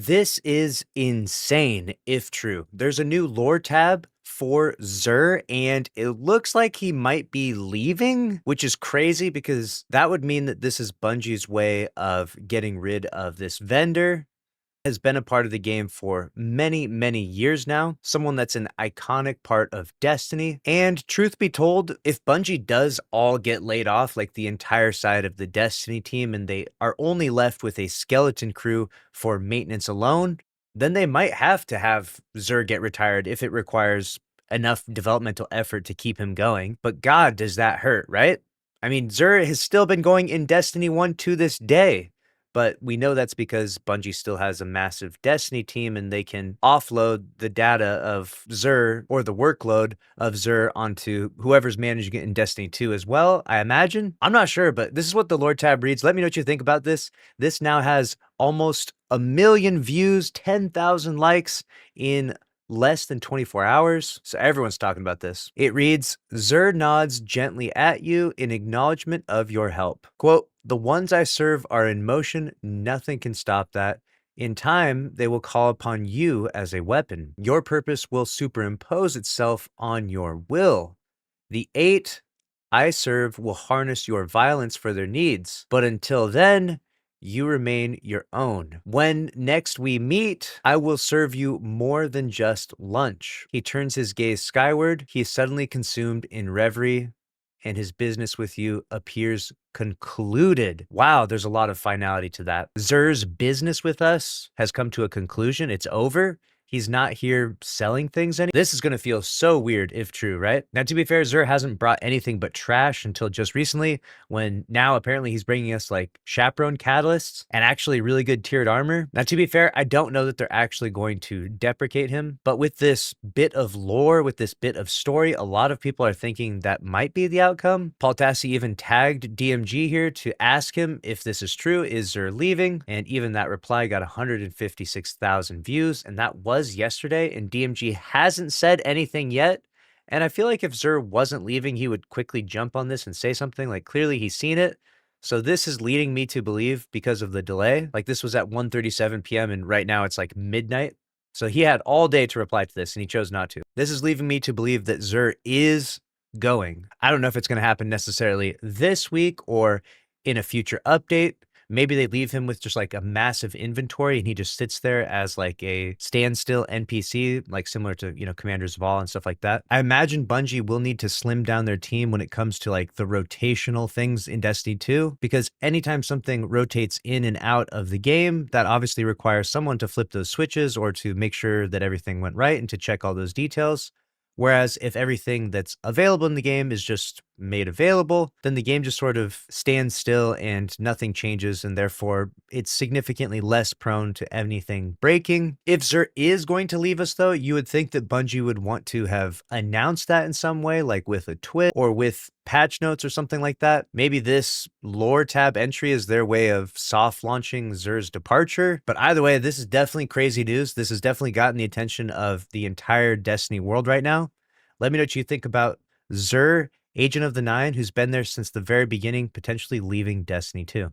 This is insane if true. There's a new lore tab for Xur, and it looks like he might be leaving, which is crazy because that would mean that this is Bungie's way of getting rid of this vendor. Has been a part of the game for many, many years now. Someone that's an iconic part of Destiny. And truth be told, if Bungie does all get laid off, like the entire side of the Destiny team, and they are only left with a skeleton crew for maintenance alone, then they might have to have Xur get retired if it requires enough developmental effort to keep him going. But God, does that hurt, right? I mean, Xur has still been going in Destiny 1 to this day. But we know that's because Bungie still has a massive Destiny team and they can offload the data of Xur or the workload of Xur onto whoever's managing it in Destiny 2 as well, I imagine. I'm not sure, but this is what the lore tab reads. Let me know what you think about this. This now has almost 1 million views, 10,000 likes in less than 24 hours. So everyone's talking about this. It reads, Xur nods gently at you in acknowledgement of your help. Quote, the ones I serve are in motion. Nothing can stop that. In time, they will call upon you as a weapon. Your purpose will superimpose itself on your will. The 8 I serve will harness your violence for their needs. But until then, you remain your own. When next we meet, I will serve you more than just lunch. He turns his gaze skyward. He is suddenly consumed in reverie, and his business with you appears concluded. Wow, there's a lot of finality to that. Xur's business with us has come to a conclusion. It's over. He's not here selling things anymore. This is going to feel so weird if true, right? Now, to be fair, Xur hasn't brought anything but trash until just recently, when now apparently he's bringing us like chaperone catalysts and actually really good tiered armor. Now, to be fair, I don't know that they're actually going to deprecate him, but with this bit of lore, with this bit of story, a lot of people are thinking that might be the outcome. Paul Tassi even tagged DMG here to ask him if this is true. Is Xur leaving? And even that reply got 156,000 views, and that was yesterday, and DMG hasn't said anything yet. And I feel like if Xur wasn't leaving, he would quickly jump on this and say something. Like, clearly he's seen it. So this is leading me to believe, because of the delay, like this was at 1:37 p.m. and right now it's like midnight. So he had all day to reply to this and he chose not to. This is leaving me to believe that Xur is going. I don't know if it's going to happen necessarily this week or in a future update. Maybe they leave him with just like a massive inventory and he just sits there as like a standstill NPC, like similar to, Commander Zavala and stuff like that. I imagine Bungie will need to slim down their team when it comes to like the rotational things in Destiny 2, because anytime something rotates in and out of the game, that obviously requires someone to flip those switches or to make sure that everything went right and to check all those details. Whereas if everything that's available in the game is just made available, then the game just sort of stands still and nothing changes, and therefore it's significantly less prone to anything breaking. If Xur is going to leave us though, you would think that Bungie would want to have announced that in some way, like with a tweet or with patch notes or something like that. Maybe this lore tab entry is their way of soft launching Xur's departure. But either way, this is definitely crazy news. This has definitely gotten the attention of the entire Destiny world right now. Let me know what you think about Xur, Agent of the Nine, who's been there since the very beginning, potentially leaving Destiny 2.